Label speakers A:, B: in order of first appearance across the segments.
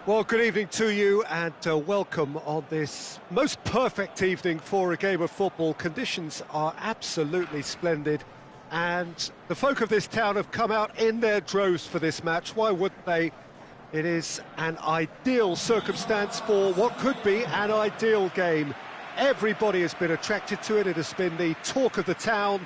A: Well, good evening to you and welcome on this most perfect evening for a game of football. Conditions are absolutely splendid and the folk of this town have come out in their droves for this match. Why wouldn't they? It is an ideal circumstance for what could be an ideal game. Everybody has been attracted to it. It has been the talk of the town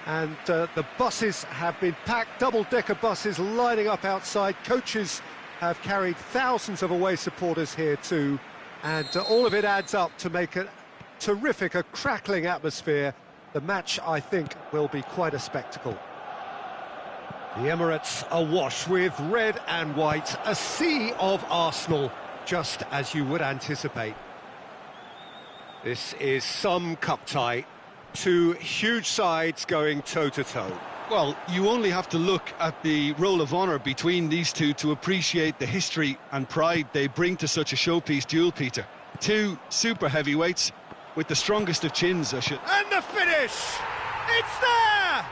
A: and the buses have been packed, double-decker buses lining up outside. Coaches have carried thousands of away supporters here too, and all of it adds up to make a terrific, a crackling atmosphere. The match, I think, will be quite a spectacle. The Emirates awash with red and white, a sea of Arsenal, just as you would anticipate. This is some cup tie, two huge sides going toe-to-toe.
B: Well, you only have to look at the roll of honour between these two to appreciate the history and pride they bring to such a showpiece duel, Peter. Two super heavyweights with the strongest of chins, I should...
A: And the finish! It's there!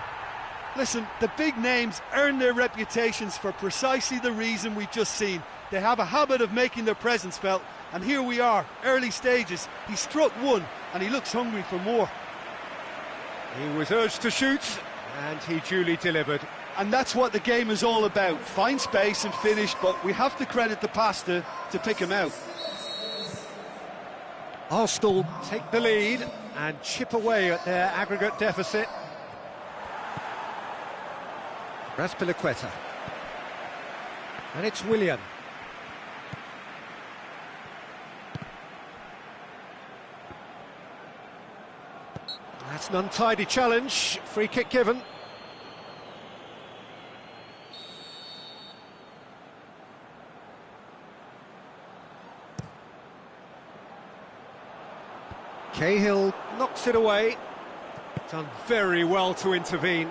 C: Listen, the big names earn their reputations for precisely the reason we've just seen. They have a habit of making their presence felt, and here we are, early stages. He struck one, and he looks hungry for more.
A: He was urged to shoot, and he duly delivered.
C: And that's what the game is all about. Find space and finish, but we have to credit the passer to pick him out.
A: Arsenal take the lead and chip away at their aggregate deficit. Raspilicueta. And it's Willian. That's an untidy challenge. Free kick given. Cahill knocks it away. Done very well to intervene.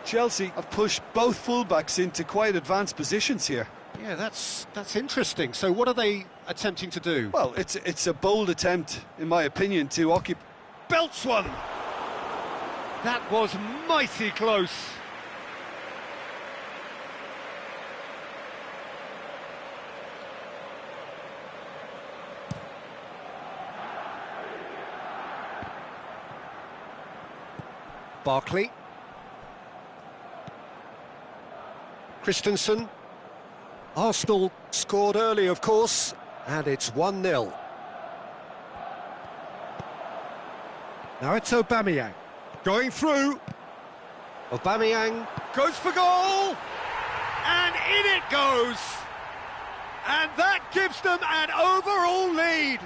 C: Chelsea have pushed both fullbacks into quite advanced positions here.
A: Yeah, that's interesting. So what are they attempting to do?
C: Well, it's a bold attempt, in my opinion, to occupy...
A: Belts one! That was mighty close. Barclays. Christensen. Arsenal scored early, of course, and it's 1-0. Now it's Aubameyang. Going through. Aubameyang goes for goal! And in it goes! And that gives them an overall lead!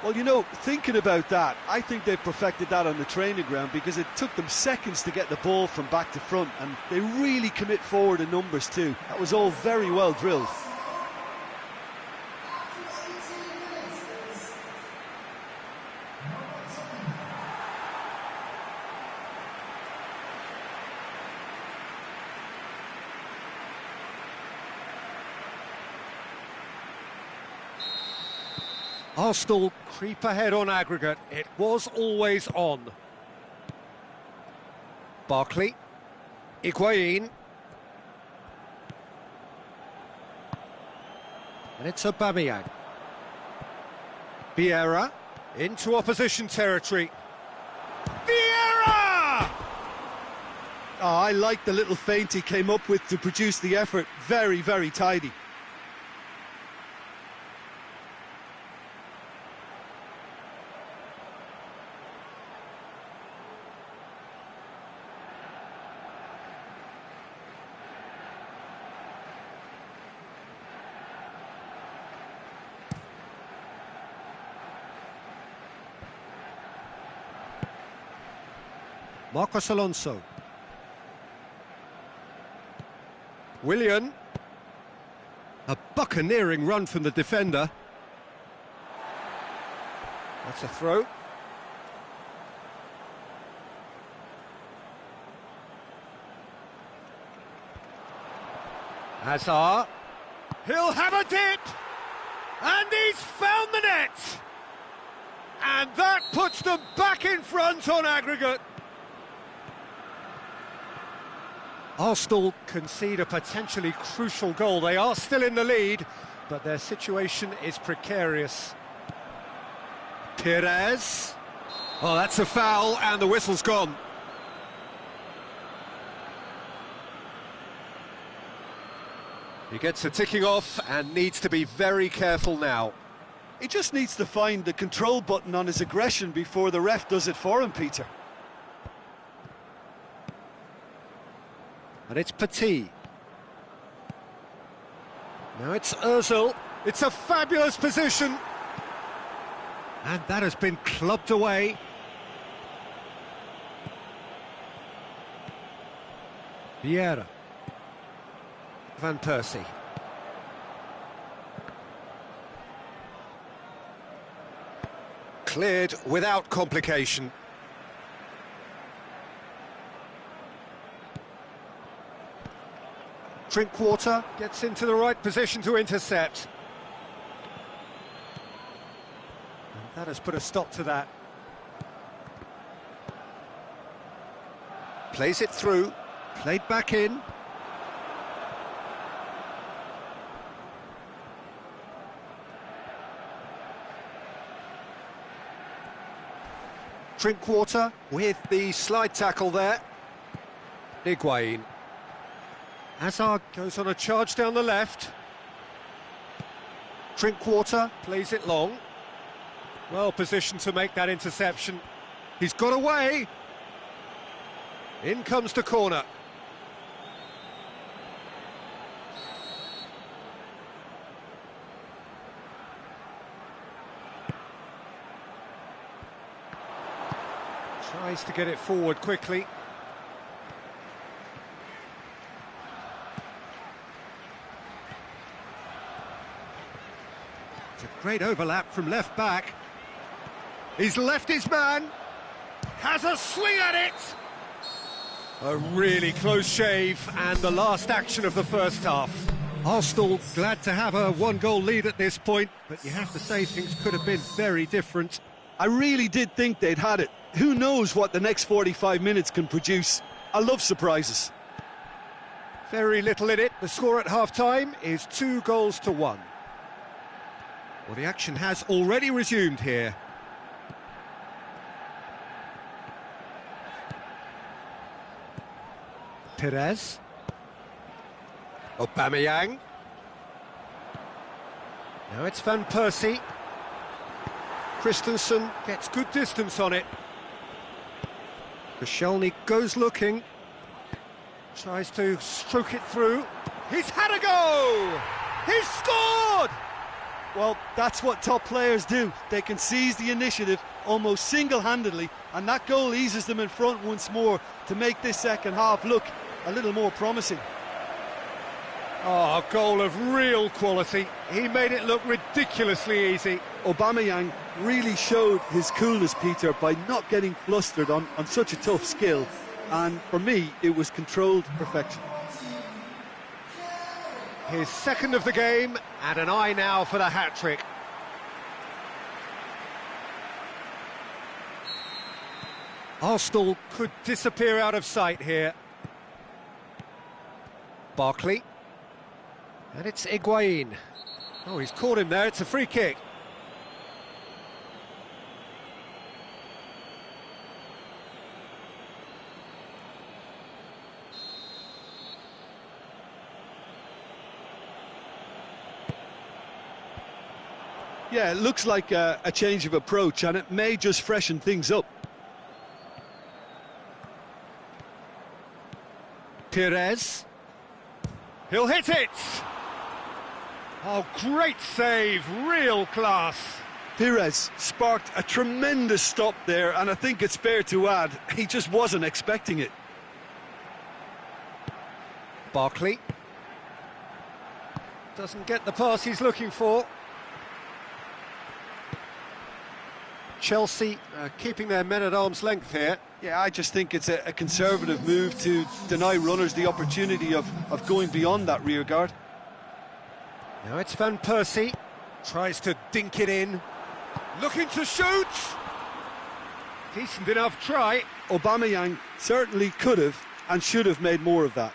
C: Well, you know, thinking about that, I think they've perfected that on the training ground because it took them seconds to get the ball from back to front, and they really commit forward in numbers too. That was all very well drilled.
A: Arsenal creep ahead on aggregate. It was always on. Barclays. Higuain. And it's Aubameyang. Viera into opposition territory. Viera!
C: Oh, I like the little feint he came up with to produce the effort. Very, very tidy.
A: Marcos Alonso. Willian. A buccaneering run from the defender. That's a throw. Hazard. He'll have a dip. And he's found the net. And that puts them back in front on aggregate. Arsenal concede a potentially crucial goal. They are still in the lead, but their situation is precarious. Pires. Oh, that's a foul, and the whistle's gone. He gets a ticking off and needs to be very careful now.
C: He just needs to find the control button on his aggression before the ref does it for him, Peter.
A: And it's Petit. Now it's Ozil. It's a fabulous position. And that has been clubbed away. Viera. Van Persie. Cleared without complication. Drinkwater gets into the right position to intercept. And that has put a stop to that. Plays it through, played back in. Drinkwater with the slide tackle there. Higuain. Hazard goes on a charge down the left. Drinkwater plays it long. Well positioned to make that interception. He's got away. In comes the corner. Tries to get it forward quickly. It's a great overlap from left back. He's left his man. Has a swing at it. A really close shave, and the last action of the first half. Arsenal glad to have a one-goal lead at this point, but you have to say things could have been very different.
C: I really did think they'd had it. Who knows what the next 45 minutes can produce? I love surprises.
A: Very little in it. The score at half-time is 2-1. Well, the action has already resumed here. Pires. Aubameyang. Now it's Van Persie. Christensen gets good distance on it. Koscielny goes looking. Tries to stroke it through. He's had a go! He's scored!
C: Well, that's what top players do. They can seize the initiative almost single-handedly, and that goal eases them in front once more to make this second half look a little more promising.
A: Oh, a goal of real quality. He made it look ridiculously easy.
C: Aubameyang really showed his coolness, Peter, by not getting flustered on such a tough skill. And for me, it was controlled perfection.
A: His second of the game, and an eye now for the hat-trick. Arsenal could disappear out of sight here. Barclays. And it's Higuain. Oh, he's caught him there. It's a free kick.
C: Yeah, it looks like a change of approach, and it may just freshen things up.
A: Pires. He'll hit it! Oh, great save, real class.
C: Pires sparked a tremendous stop there, and I think it's fair to add, he just wasn't expecting it.
A: Barclays. Doesn't get the pass he's looking for. Chelsea keeping their men at arm's length here.
C: Yeah, I just think it's a conservative move to deny runners the opportunity of going beyond that rear guard.
A: Now it's Van Persie. Tries to dink it in. Looking to shoot! Decent enough try.
C: Aubameyang certainly could have and should have made more of that.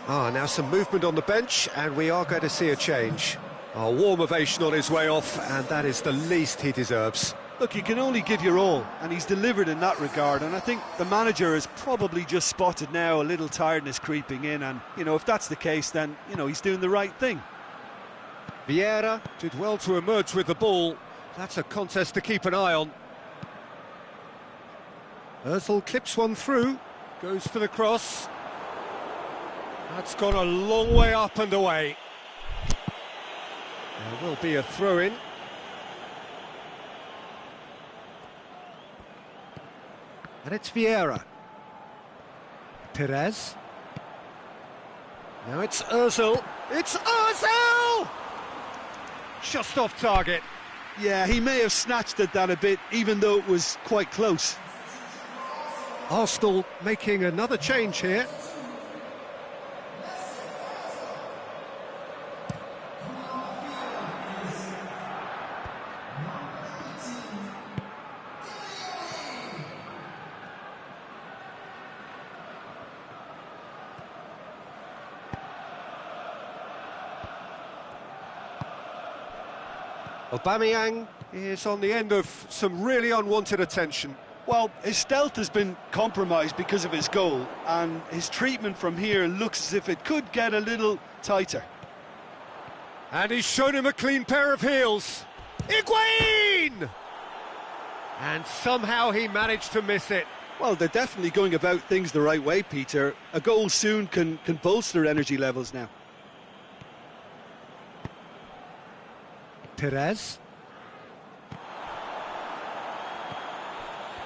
A: Now some movement on the bench, and we are going to see a change. A warm ovation on his way off, and that is the least he deserves.
C: Look, you can only give your all, and he's delivered in that regard, and I think the manager has probably just spotted now a little tiredness creeping in, and, if that's the case, then, he's doing the right thing.
A: Viera did well to emerge with the ball. That's a contest to keep an eye on. Ozil clips one through, goes for the cross. That's gone a long way up and away. There will be a throw-in. And it's Viera. Pires. Now it's Ozil. It's Ozil! Just off target.
C: Yeah, he may have snatched at that a bit, even though it was quite close.
A: Arsenal making another change here. Aubameyang is on the end of some really unwanted attention.
C: Well, his stealth has been compromised because of his goal, and his treatment from here looks as if it could get a little tighter.
A: And he's shown him a clean pair of heels. Higuain! And somehow he managed to miss it.
C: Well, they're definitely going about things the right way, Peter. A goal soon can bolster energy levels now.
A: Pires.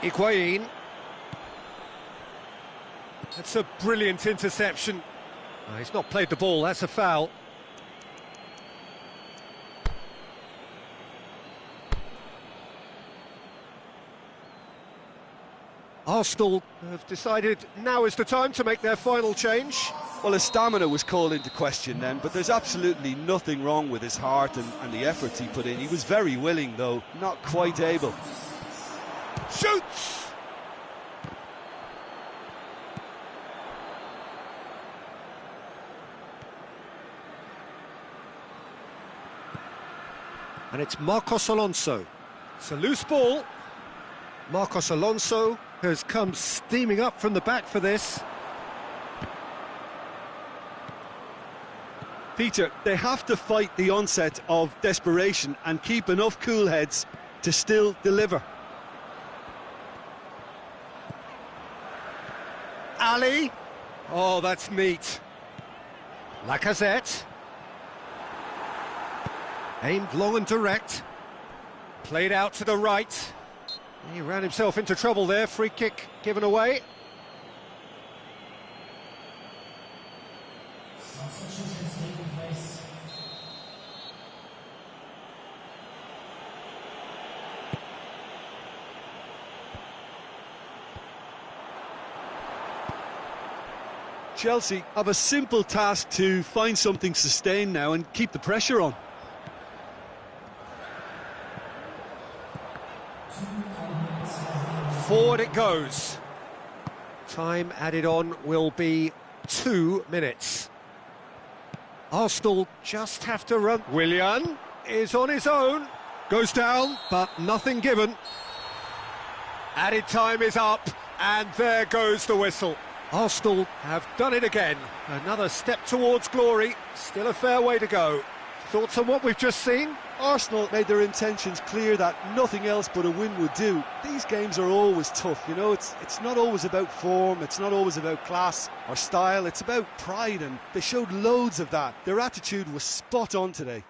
A: Higuain. That's a brilliant interception. He's not played the ball, that's a foul. Arsenal have decided now is the time to make their final change.
C: Well, his stamina was called into question then, but there's absolutely nothing wrong with his heart and the efforts he put in. He was very willing, though, not quite able.
A: Shoots! And it's Marcos Alonso. It's a loose ball. Marcos Alonso has come steaming up from the back for this.
C: Peter, they have to fight the onset of desperation and keep enough cool heads to still deliver.
A: Ali. Oh, that's neat. Lacazette. Aimed long and direct. Played out to the right. He ran himself into trouble there. Free kick given away.
C: Chelsea have a simple task to find something sustained now and keep the pressure on.
A: Forward it goes. Time added on will be 2 minutes. Arsenal just have to run. Willian is on his own. Goes down, but nothing given. Added time is up, and there goes the whistle. Arsenal have done it again. Another step towards glory. Still a fair way to go. Thoughts on what we've just seen?
C: Arsenal made their intentions clear that nothing else but a win would do. These games are always tough, it's not always about form, it's not always about class or style, it's about pride, and they showed loads of that. Their attitude was spot on today.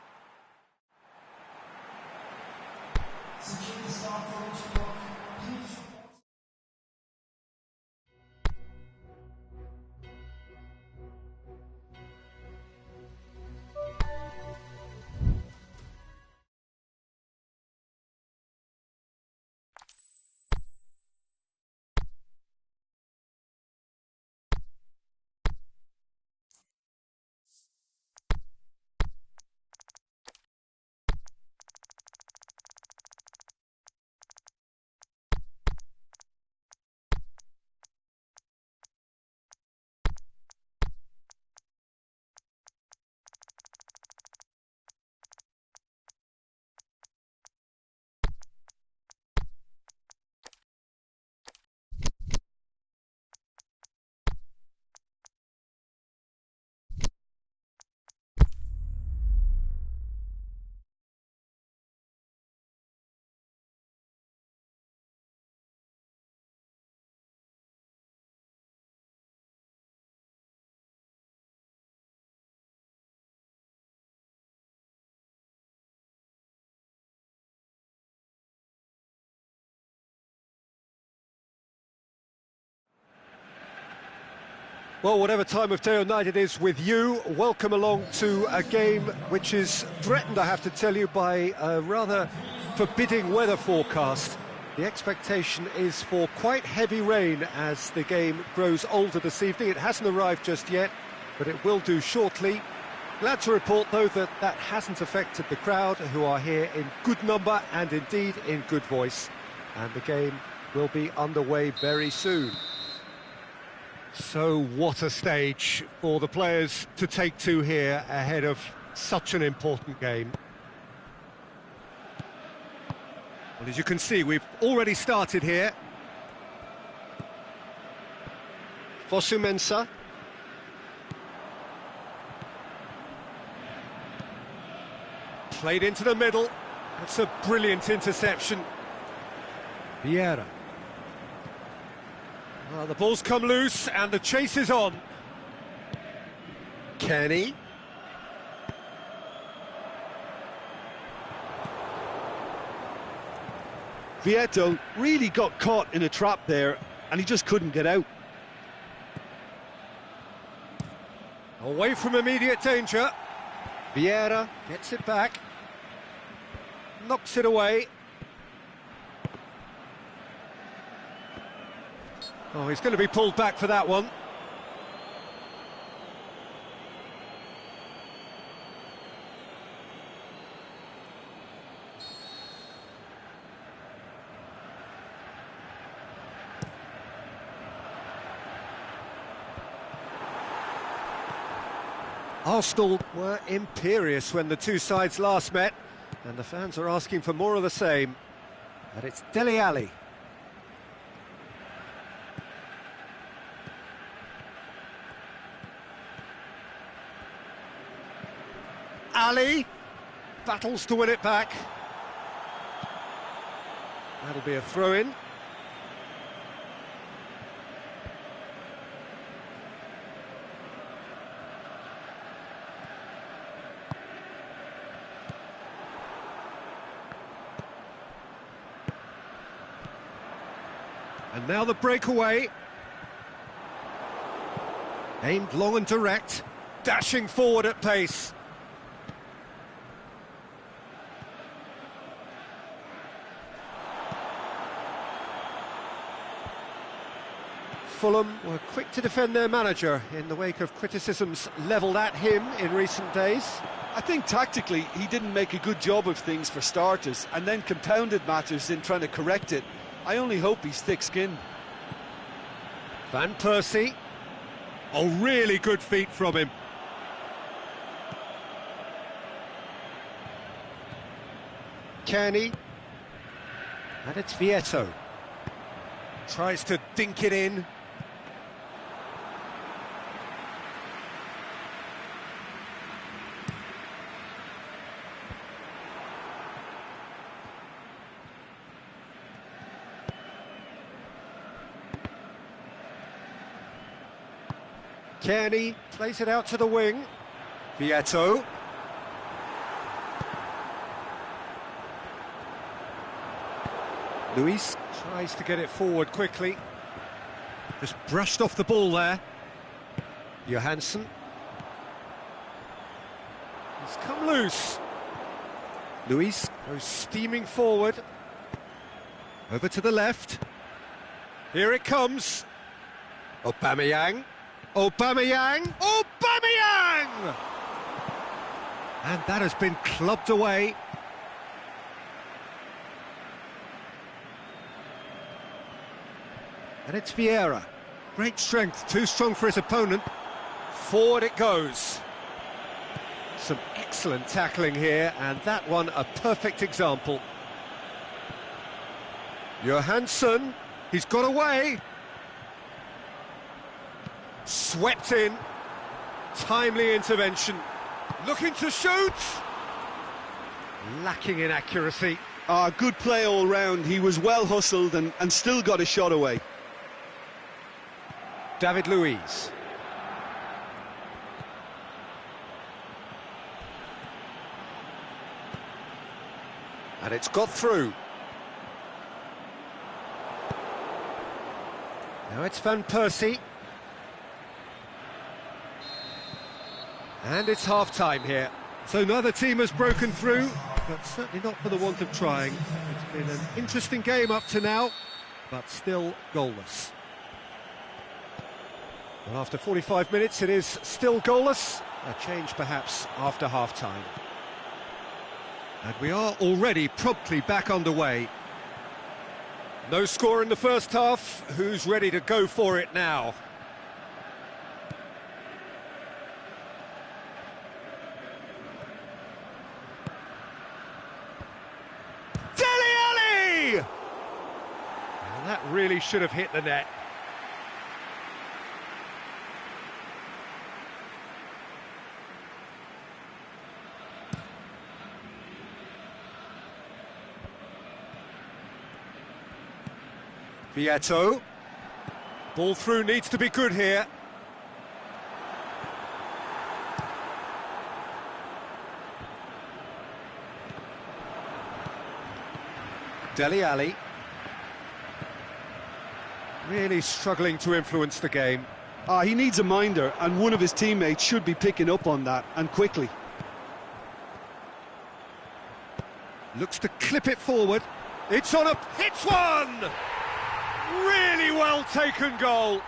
A: Well, whatever time of day or night it is with you, welcome along to a game which is threatened, I have to tell you, by a rather forbidding weather forecast. The expectation is for quite heavy rain as the game grows older this evening. It hasn't arrived just yet, but it will do shortly. Glad to report, though, that that hasn't affected the crowd, who are here in good number and indeed in good voice. And the game will be underway very soon. So what a stage for the players to take to here ahead of such an important game. Well, as you can see, we've already started here. Fosu-Mensah. Played into the middle. That's a brilliant interception. Viera. Well, the ball's come loose and the chase is on. Kenny.
B: Vieto really got caught in a trap there and he just couldn't get out.
A: Away from immediate danger. Viera gets it back. Knocks it away. Oh, he's going to be pulled back for that one. Arsenal were imperious when the two sides last met, and the fans are asking for more of the same. But it's Dele Alli. Ali battles to win it back. That'll be a throw-in. And now the breakaway. Aimed long and direct, dashing forward at pace. Fulham were quick to defend their manager in the wake of criticisms levelled at him in recent days.
C: I think tactically he didn't make a good job of things for starters, and then compounded matters in trying to correct it. I only hope he's thick-skinned.
A: Van Persie. Oh, really good feet from him. Kenny. And it's Vieto. Tries to dink it in. Kenny plays it out to the wing. Vieto. Luis tries to get it forward quickly. Just brushed off the ball there. Johansson. He's come loose. Luis goes steaming forward. Over to the left. Here it comes. Aubameyang. Aubameyang! Aubameyang! And that has been clubbed away. And it's Viera. Great strength, too strong for his opponent. Forward it goes. Some excellent tackling here, and that one a perfect example. Johansson, he's got away. Swept in. Timely intervention. Looking to shoot. Lacking in accuracy.
B: Good play all round. He was well hustled and still got a shot away.
A: David Luiz. And it's got through. Now it's Van Persie. And it's half-time here. So neither team has broken through, but certainly not for the want of trying. It's been an interesting game up to now, but still goalless. Well, after 45 minutes, it is still goalless. A change perhaps after half-time. And we are already promptly back underway. No score in the first half. Who's ready to go for it now? Well, that really should have hit the net. Vieto. Ball through needs to be good here. Dele Alli. Really struggling to influence the game.
C: He needs a minder, and one of his teammates should be picking up on that, and quickly.
A: Looks to clip it forward. It's on a... It's one! Really well taken goal.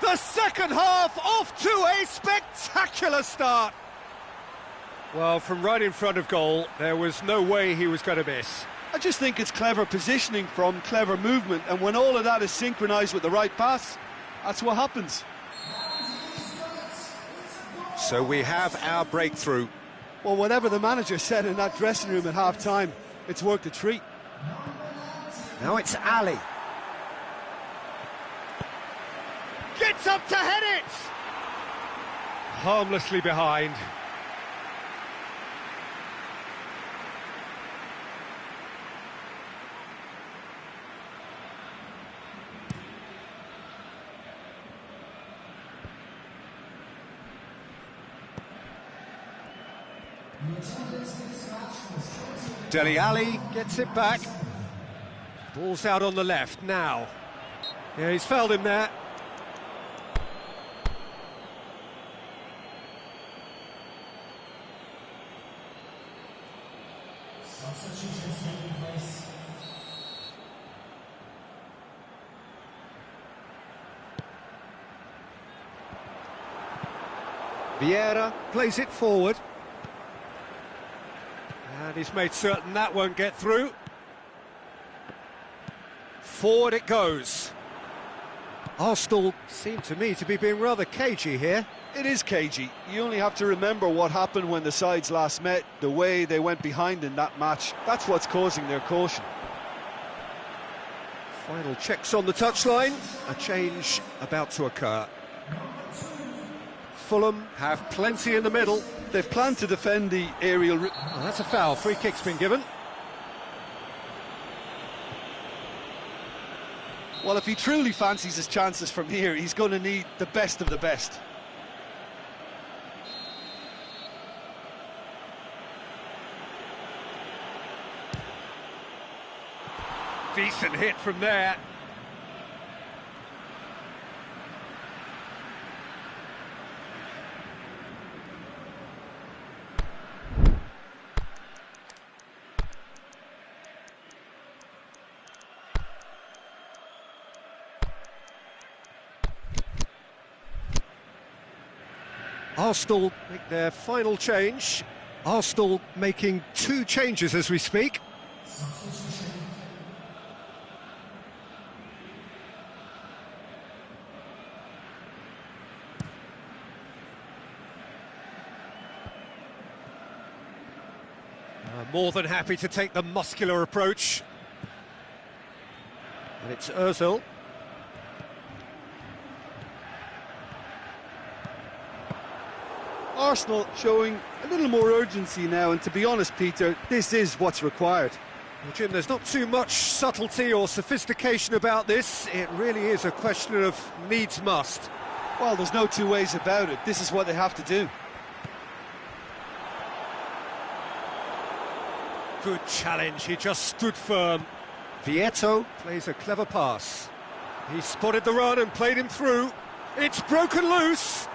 A: The second half off to a spectacular start. Well, from right in front of goal, there was no way he was going to miss.
C: I just think it's clever positioning from clever movement, and when all of that is synchronised with the right pass, that's what happens.
A: So we have our breakthrough.
C: Well, whatever the manager said in that dressing room at half-time, it's worked a treat.
A: Now it's Ali. Gets up to head it! Harmlessly behind. Dele Alli gets it back. Ball's out on the left now. Yeah, he's fouled him there. Viera plays it forward. And he's made certain that won't get through. Forward it goes. Arsenal seem to me to be being rather cagey here.
C: It is cagey. You only have to remember what happened when the sides last met, the way they went behind in that match. That's what's causing their caution.
A: Final checks on the touchline. A change about to occur. Fulham have plenty in the middle.
C: They've planned to defend the aerial...
A: Oh, that's a foul. Free kick's been given.
C: Well, if he truly fancies his chances from here, he's going to need the best of the best.
A: Decent hit from there. Arsenal make their final change. Arsenal making 2 changes as we speak. More than happy to take the muscular approach. And it's Ozil.
C: Arsenal showing a little more urgency now, and to be honest, Peter, this is what's required.
A: Well, Jim, there's not too much subtlety or sophistication about this. It really is a question of needs must.
C: Well, there's no two ways about it. This is what they have to do.
A: Good challenge, he just stood firm. Vieto plays a clever pass. He spotted the run and played him through. It's broken loose.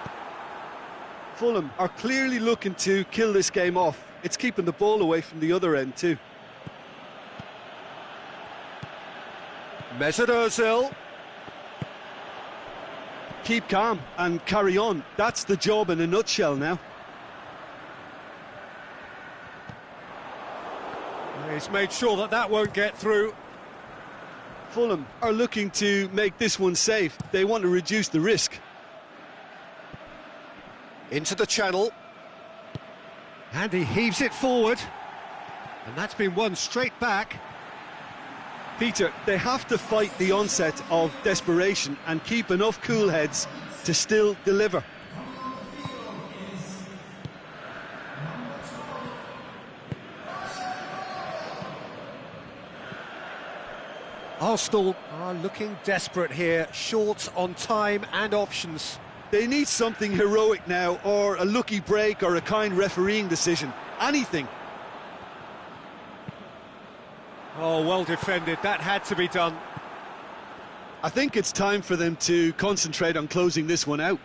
C: Fulham are clearly looking to kill this game off. It's keeping the ball away from the other end too.
A: Mesut Ozil.
C: Keep calm and carry on. That's the job in a nutshell now.
A: He's made sure that that won't get through.
C: Fulham are looking to make this one safe. They want to reduce the risk.
A: Into the channel. And he heaves it forward. And that's been won straight back.
C: Peter, they have to fight the onset of desperation and keep enough cool heads to still deliver.
A: Arsenal are looking desperate here, short on time and options.
C: They need something heroic now, or a lucky break or a kind refereeing decision. Anything.
A: Oh, well defended. That had to be done.
C: I think it's time for them to concentrate on closing this one out.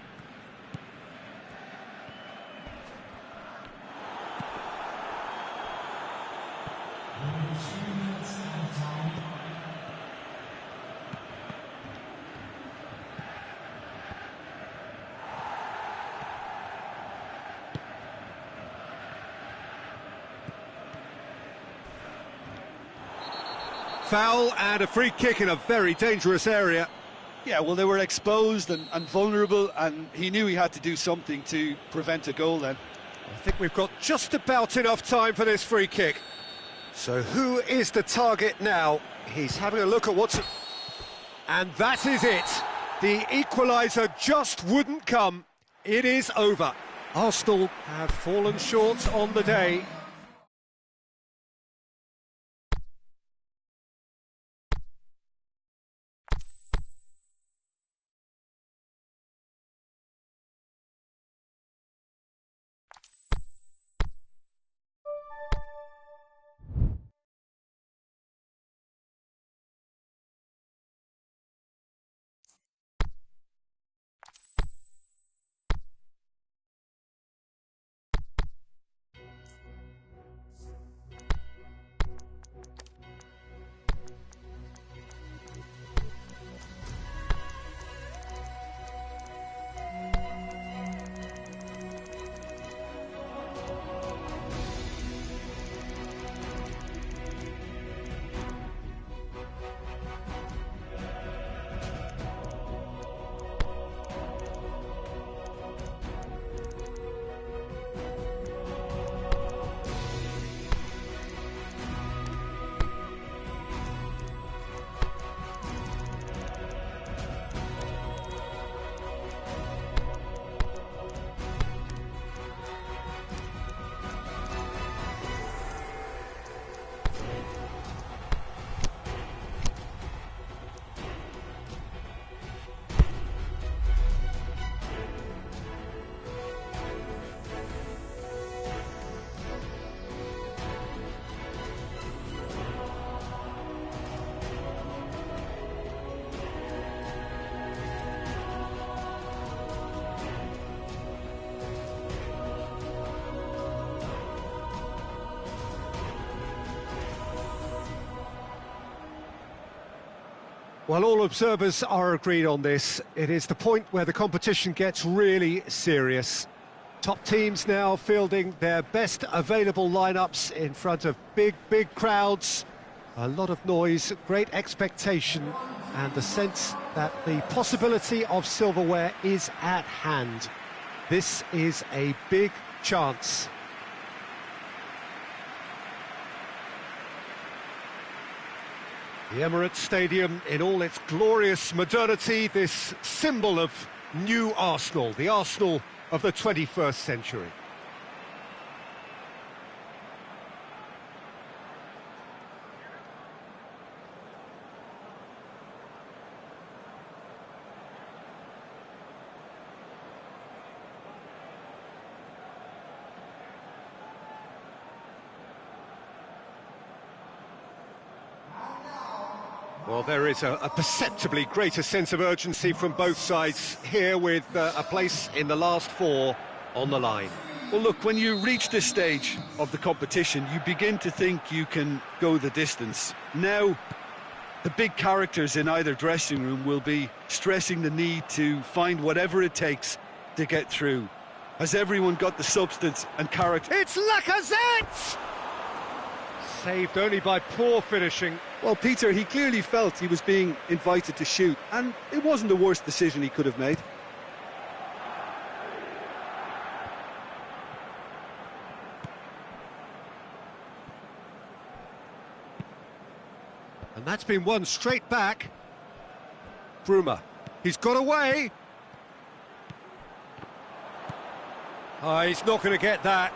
A: Foul and a free kick in a very dangerous area.
C: Yeah, well, they were exposed and vulnerable, and he knew he had to do something to prevent a goal then.
A: I think we've got just about enough time for this free kick. So who is the target now? He's having a look at what's... And that is it. The equaliser just wouldn't come. It is over. Arsenal have fallen short on the day. Well, all observers are agreed on this. It is the point where the competition gets really serious. Top teams now fielding their best available lineups in front of big crowds. A lot of noise, great expectation, and the sense that the possibility of silverware is at hand. This is a big chance. The Emirates Stadium in all its glorious modernity, this symbol of new Arsenal, the Arsenal of the 21st century. Well, there is a perceptibly greater sense of urgency from both sides here with a place in the last four on the line.
B: Well, look, when you reach this stage of the competition, you begin to think you can go the distance. Now, the big characters in either dressing room will be stressing the need to find whatever it takes to get through. Has everyone got the substance and character?
A: It's Lacazette! Saved only by poor finishing.
B: Well, Peter, he clearly felt he was being invited to shoot, and it wasn't the worst decision he could have made.
A: And that's been won straight back. Bruma, he's got away. Oh, he's not going to get that.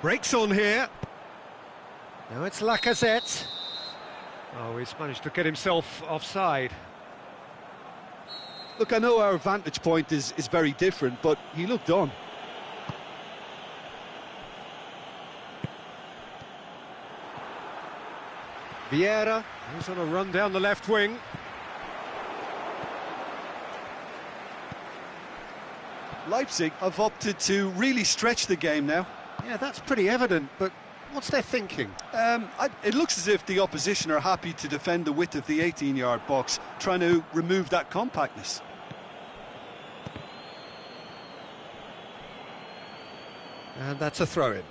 A: Breaks on here. Now it's Lacazette. Oh, he's managed to get himself offside.
B: Look, I know our vantage point is very different, but he looked on.
A: Viera, who's on a run down the left wing.
B: Leipzig have opted to really stretch the game now.
A: Yeah, that's pretty evident, but what's their thinking?
B: It looks as if the opposition are happy to defend the width of the 18-yard box, trying to remove that compactness.
A: And that's a throw-in.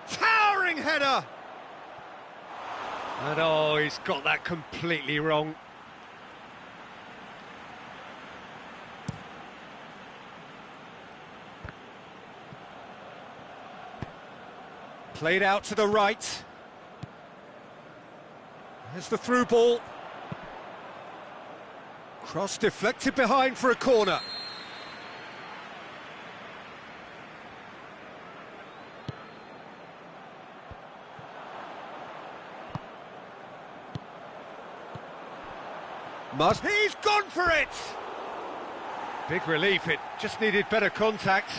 A: Towering header! And oh, he's got that completely wrong. Played out to the right. There's the through ball. Cross deflected behind for a corner. He's gone for it! Big relief, it just needed better contact.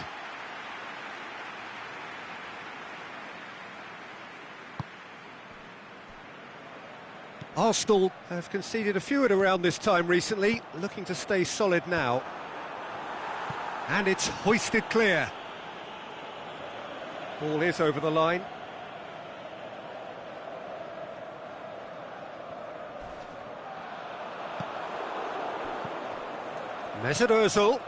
A: Arsenal have conceded a few at around this time recently, looking to stay solid now. And it's hoisted clear. Ball is over the line. Mesut Ozil.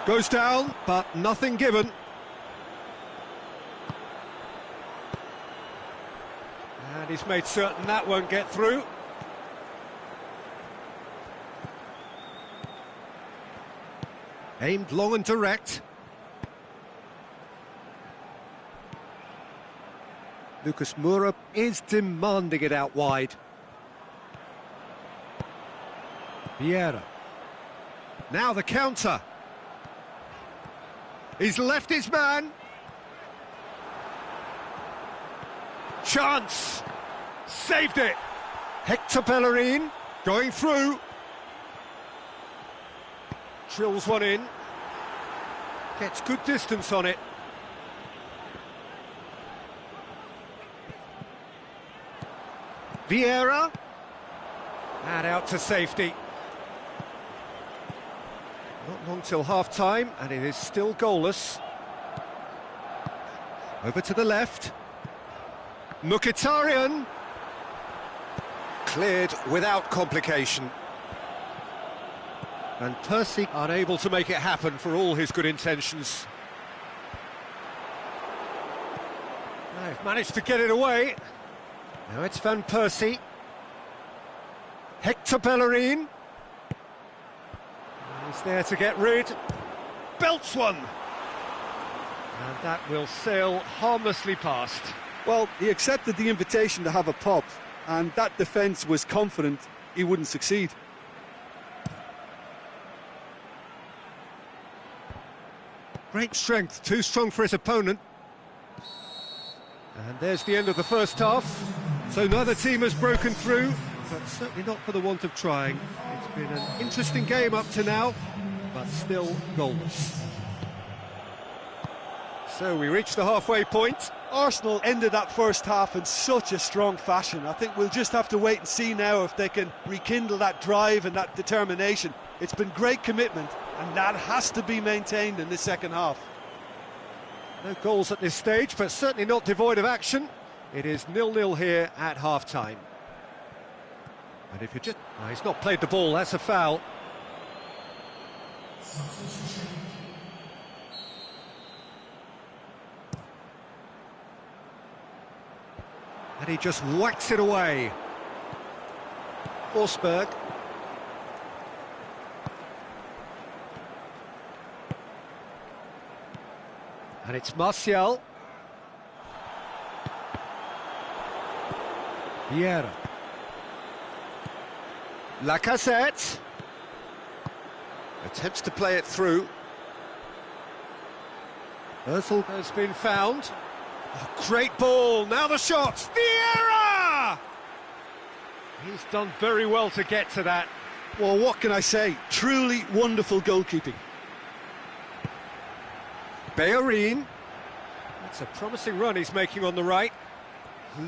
A: Goes down, but nothing given. And he's made certain that won't get through. Aimed long and direct. Lucas Moura is demanding it out wide. Viera. Now the counter. He's left his man. Chance. Saved it. Hector Bellerin going through. Drills one in. Gets good distance on it. Viera. And out to safety. Not long till half-time, and it is still goalless. Over to the left. Mkhitaryan. Cleared without complication. And Percy unable to make it happen for all his good intentions. They've managed to get it away. Now it's Van Persie. Hector Bellerin. He's there to get rid. Belts one. And that will sail harmlessly past.
B: Well, he accepted the invitation to have a pop, and that defence was confident he wouldn't succeed.
A: Great strength, too strong for his opponent. And there's the end of the first half. So neither team has broken through, but certainly not for the want of trying. It's been an interesting game up to now, but still goalless. So we reach the halfway point.
C: Arsenal ended that first half in such a strong fashion. I think we'll just have to wait and see now if they can rekindle that drive and that determination. It's been great commitment, and that has to be maintained in the second half.
A: No goals at this stage, but certainly not devoid of action. It is 0-0 here at half-time. And if you just... Oh, he's not played the ball, that's a foul. And he just whacks it away. Forsberg. And it's Martial. Viera. Lacazette. Attempts to play it through. Ozil has been found. Oh, great ball, now the shot, Viera! He's done very well to get to that.
C: Well, what can I say? Truly wonderful goalkeeping.
A: Bellerin. That's a promising run he's making on the right.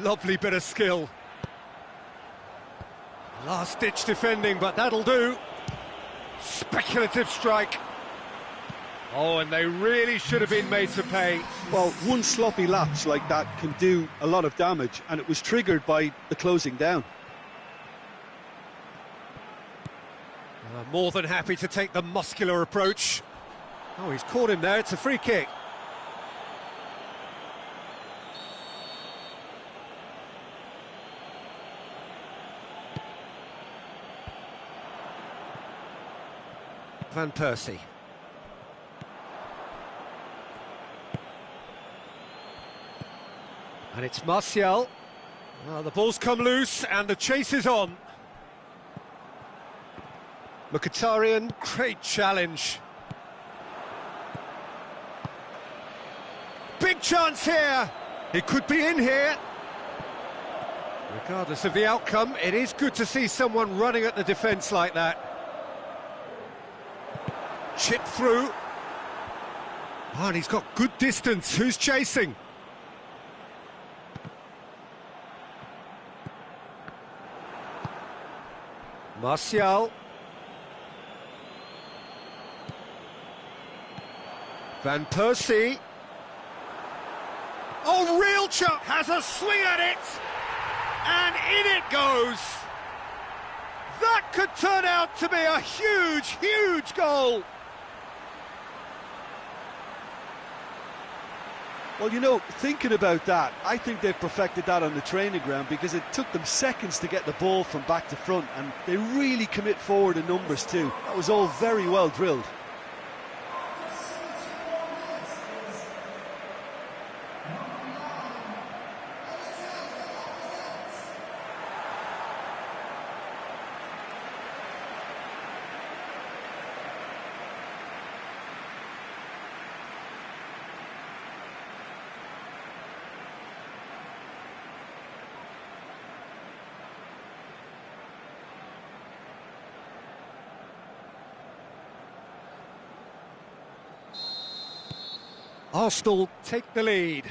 A: Lovely bit of skill. Last-ditch defending, but that'll do. Speculative strike. Oh, and they really should have been made to pay.
C: Well, one sloppy lapse like that can do a lot of damage, and it was triggered by the closing down.
A: More than happy to take the muscular approach. Oh, he's caught him there, it's a free kick. Van Persie. And it's Martial. Well, the ball's come loose and the chase is on. Mkhitaryan, great challenge. Big chance here. He could be in here. Regardless of the outcome, it is good to see someone running at the defence like that. Chip through. Oh, and he's got good distance. Who's chasing? Martial. Van Persie. Oh, real chance! Has a swing at it! And in it goes! That could turn out to be a huge, huge goal!
C: Well, you know, thinking about that, I think they've perfected that on the training ground because it took them seconds to get the ball from back to front, and they really commit forward in numbers too. That was all very well drilled.
A: Arsenal take the lead.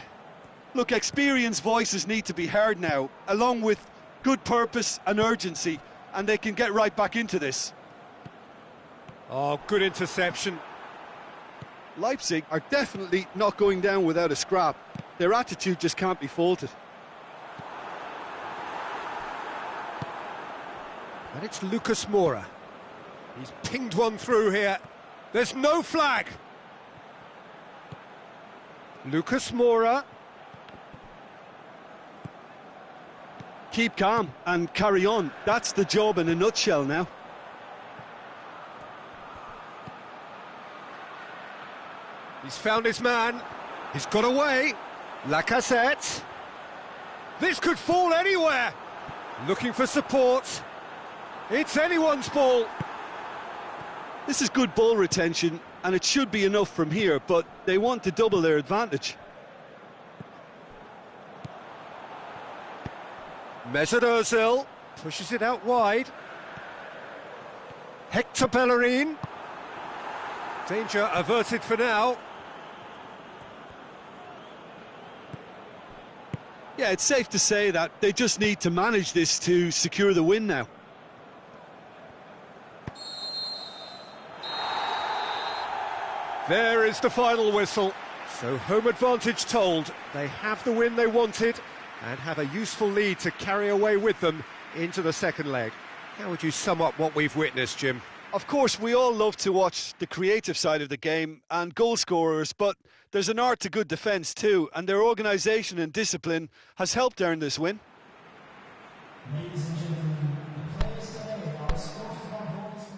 C: Look, experienced voices need to be heard now, along with good purpose and urgency, and they can get right back into this.
A: Oh, good interception.
C: Leipzig are definitely not going down without a scrap. Their attitude just can't be faulted.
A: And it's Lucas Moura. He's pinged one through here. There's no flag. Lucas Moura.
C: Keep calm and carry on. That's the job in a nutshell now.
A: He's found his man. He's got away. Lacazette. This could fall anywhere. Looking for support. It's anyone's ball.
C: This is good ball retention.
B: and it should be enough from here, but they want to double their advantage.
A: Mesut Ozil pushes it out wide. Hector Bellerin. Danger averted for now.
B: Yeah, it's safe to say that they just need to manage this to secure the win now.
A: There is the final whistle. So home advantage told. They have the win they wanted and have a useful lead to carry away with them into the second leg. How would you sum up what we've witnessed, Jim?
B: Of course, we all love to watch the creative side of the game and goal scorers, but there's an art to good defence too, and their organisation and discipline has helped earn this win.
D: Ladies and gentlemen, the players today are sponsored by Barclays.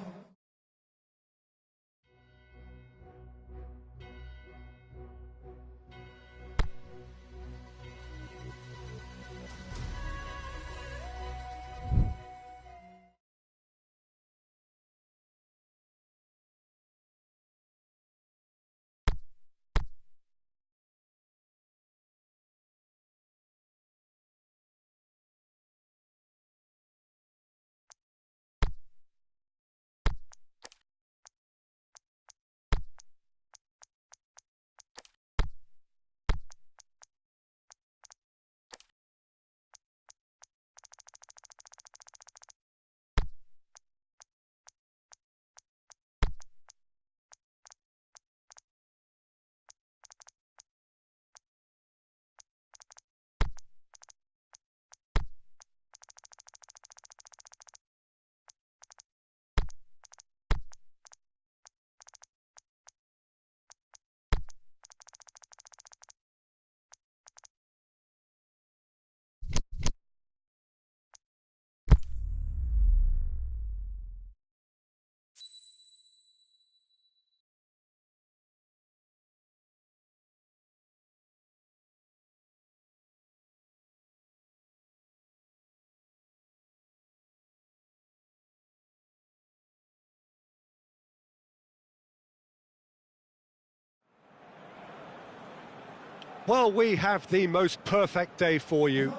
A: Well, we have the most perfect day for you.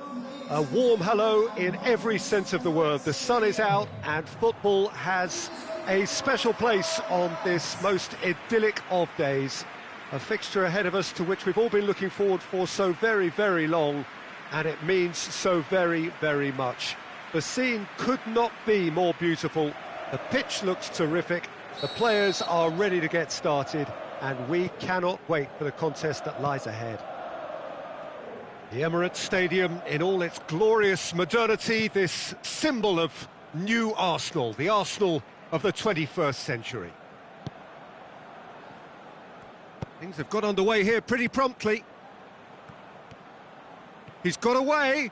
A: A warm hello in every sense of the word. The sun is out and football has a special place on this most idyllic of days. A fixture ahead of us to which we've all been looking forward for so very, very long, and it means so very, very much. The scene could not be more beautiful. The pitch looks terrific. The players are ready to get started, and we cannot wait for the contest that lies ahead. The Emirates Stadium in all its glorious modernity, this symbol of new Arsenal, the Arsenal of the 21st century. Things have got underway here pretty promptly. He's got away.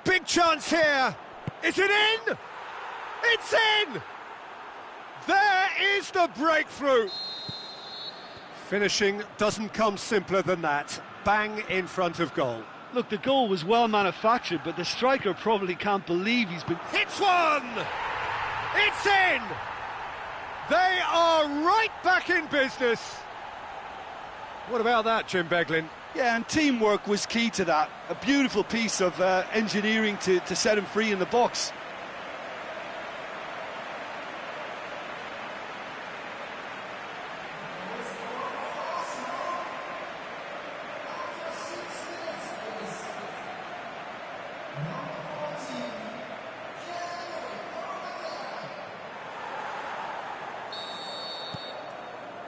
A: Big chance here. Is it in? It's in! There is the breakthrough. Finishing doesn't come simpler than that. Bang in front of goal.
C: Look, the goal was well manufactured, but the striker probably can't believe he's been...
A: Hits one! It's in! They are right back in business. What about that, Jim Beglin?
C: Yeah, and teamwork was key to that. A beautiful piece of engineering to set him free in the box.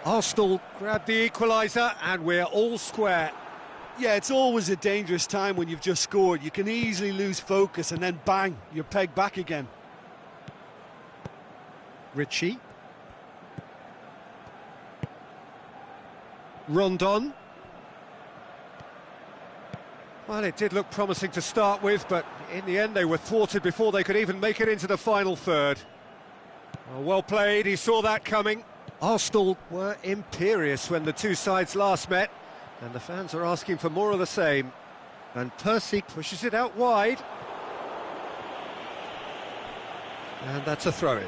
A: Arsenal grabbed the equaliser and we're all square.
C: Yeah, it's always a dangerous time when you've just scored. You can easily lose focus and then bang, you're pegged back again.
A: Ritchie. Rondon. Well, it did look promising to start with, but in the end they were thwarted before they could even make it into the final third. Well played, he saw that coming. Arsenal were imperious when the two sides last met, and the fans are asking for more of the same. And Percy pushes it out wide. And that's a throw-in.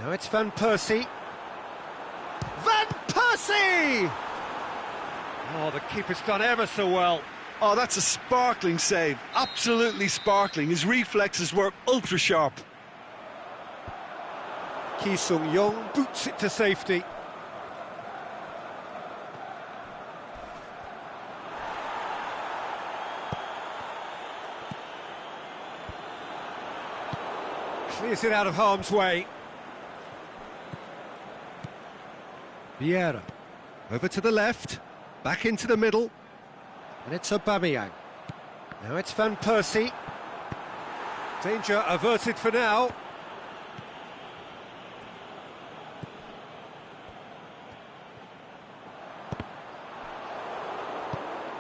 A: Now it's Van Persie. Van Persie! Oh, the keeper's done ever so well.
B: Oh, that's a sparkling save. Absolutely sparkling. His reflexes were ultra sharp.
A: Ki Sung-young boots it to safety. Clears it out of harm's way. Viera. Over to the left. Back into the middle. And it's Aubameyang. Now it's Van Persie. Danger averted for now.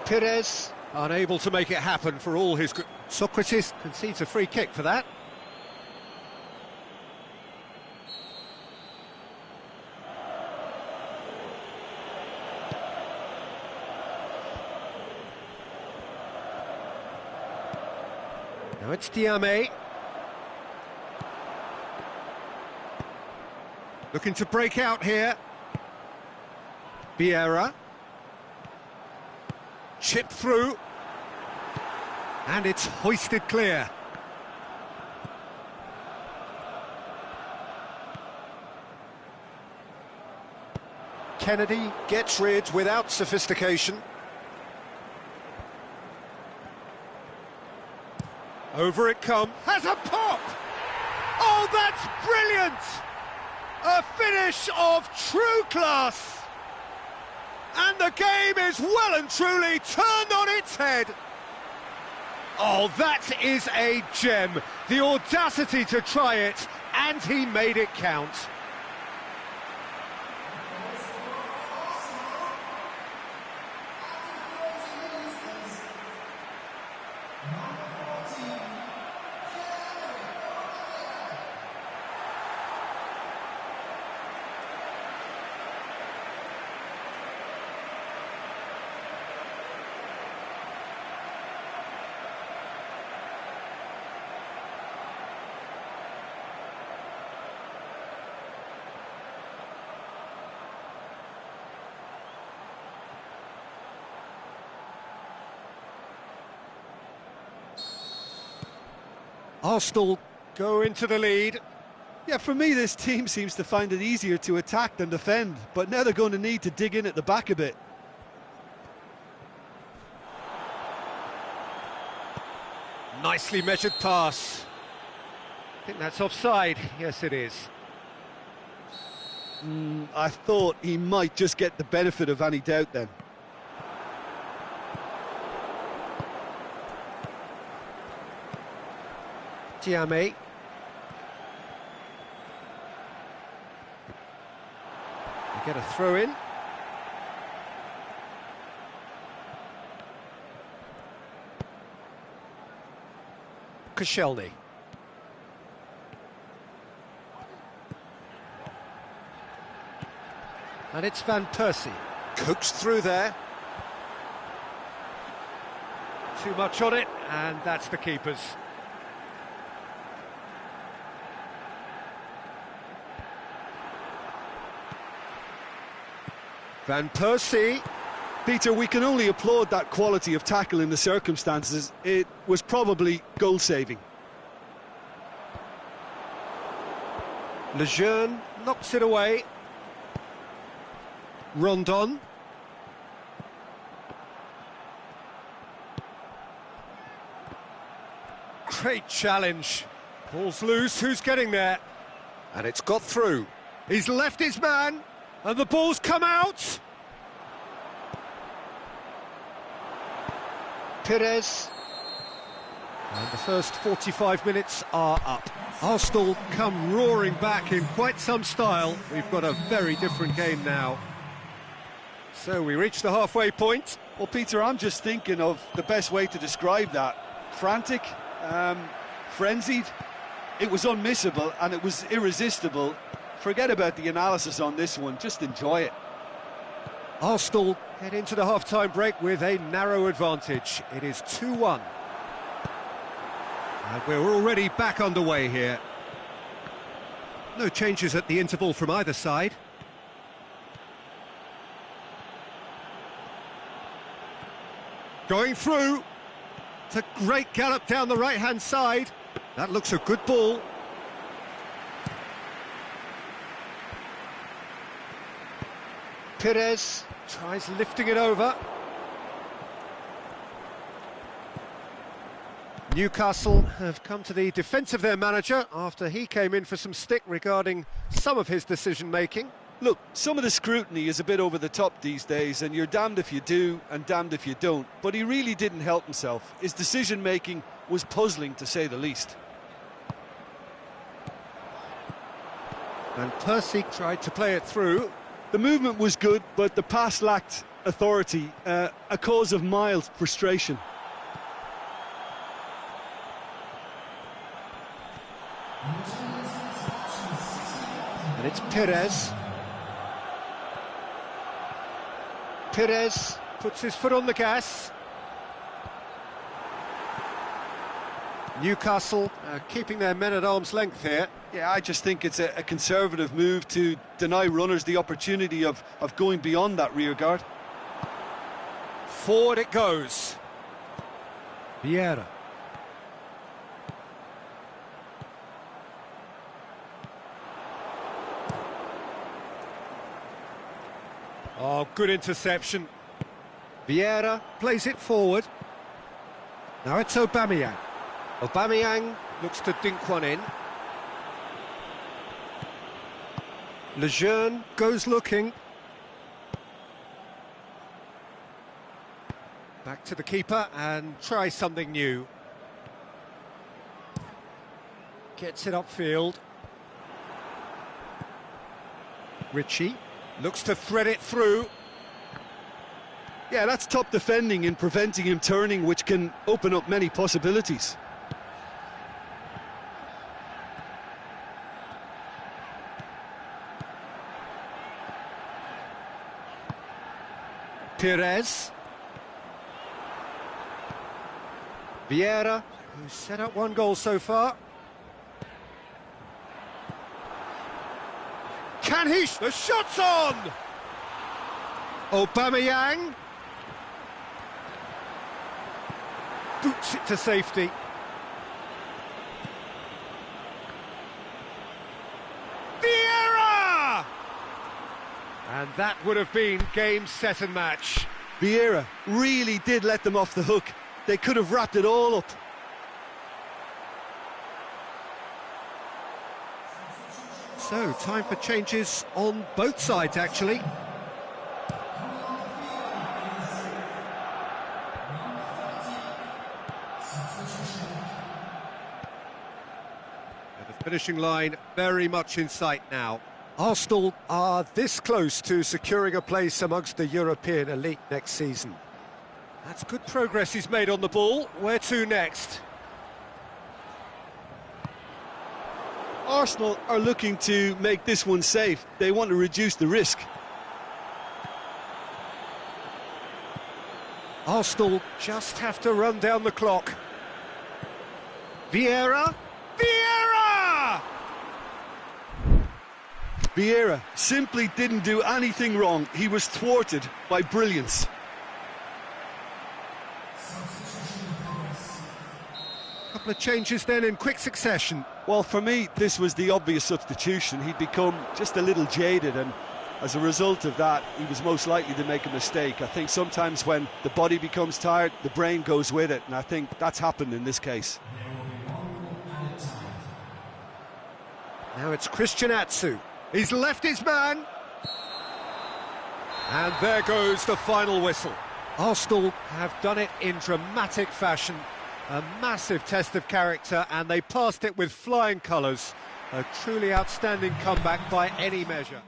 A: Pires, unable to make it happen for all his... Socrates concedes a free kick for that. Now it's Diame. Looking to break out here. Viera. Chipped through. And it's hoisted clear. Kennedy gets rid without sophistication. Over it comes. Has a pop! Oh, that's brilliant! A finish of true class! And the game is well and truly turned on its head. Oh, that is a gem. The audacity to try it, and he made it count. Arsenal go into the lead.
C: Yeah, for me, this team seems to find it easier to attack than defend, but now they're going to need to dig in at the back a bit.
A: Nicely measured pass. I think that's offside. Yes, it is.
C: I thought he might just get the benefit of any doubt then.
A: Diame. We get a throw in. Koscielny. And it's Van Persie. Cooks through there. Too much on it, and that's the keeper's. Van Persie.
C: Peter, we can only applaud that quality of tackle in the circumstances. It was probably goal-saving.
A: Lejeune knocks it away. Rondon. Great challenge. Ball's loose, who's getting there? And it's got through. He's left his man, and the ball's come out. Pires. And the first 45 minutes are up. Arsenal come roaring back in quite some style. We've got a very different game now. So we reach the halfway point.
C: Well, Peter, I'm just thinking of the best way to describe that. Frantic, frenzied. It was unmissable and it was irresistible. Forget about the analysis on this one, just enjoy it.
A: Arsenal head into the half-time break with a narrow advantage. It is 2-1. And we're already back underway here. No changes at the interval from either side. Going through. It's a great gallop down the right-hand side. That looks a good ball. Pires tries lifting it over. Newcastle have come to the defence of their manager after he came in for some stick regarding some of his decision-making.
B: Look, some of the scrutiny is a bit over the top these days, and you're damned if you do and damned if you don't. But he really didn't help himself. His decision-making was puzzling, to say the least.
A: And Percy tried to play it through.
B: The movement was good, but the pass lacked authority, a cause of mild frustration.
A: And it's Pires. Pires puts his foot on the gas. Newcastle keeping their men at arm's length here.
B: Yeah, I just think it's a conservative move to deny runners the opportunity of going beyond that rear guard.
A: Forward it goes. Viera. Oh, good interception. Viera plays it forward. Now it's Aubameyang. Aubameyang looks to dink one in. Lejeune goes looking. Back to the keeper and tries something new. Gets it upfield. Ritchie looks to thread it through.
B: Yeah, that's top defending in preventing him turning, which can open up many possibilities.
A: Pires. Viera, who's set up one goal so far. Can he? The shot's on! Aubameyang. Boots it to safety. Viera! And that would have been game, set and match.
B: Viera really did let them off the hook. They could have wrapped it all up.
A: So, time for changes on both sides, actually. And the finishing line very much in sight now. Arsenal are this close to securing a place amongst the European elite next season. That's good progress he's made on the ball. Where to next?
B: Arsenal are looking to make this one safe. They want to reduce the risk.
A: Arsenal just have to run down the clock. Viera! Viera!
B: Viera simply didn't do anything wrong. He was thwarted by brilliance.
A: Couple of changes then in quick succession.
B: Well, for me, this was the obvious substitution. He'd become just a little jaded, and as a result of that, he was most likely to make a mistake. I think sometimes when the body becomes tired, the brain goes with it, and I think that's happened in this case.
A: Now it's Christian Atsu. He's left his man. And there goes the final whistle. Arsenal have done it in dramatic fashion. A massive test of character, and they passed it with flying colours. A truly outstanding comeback by any measure.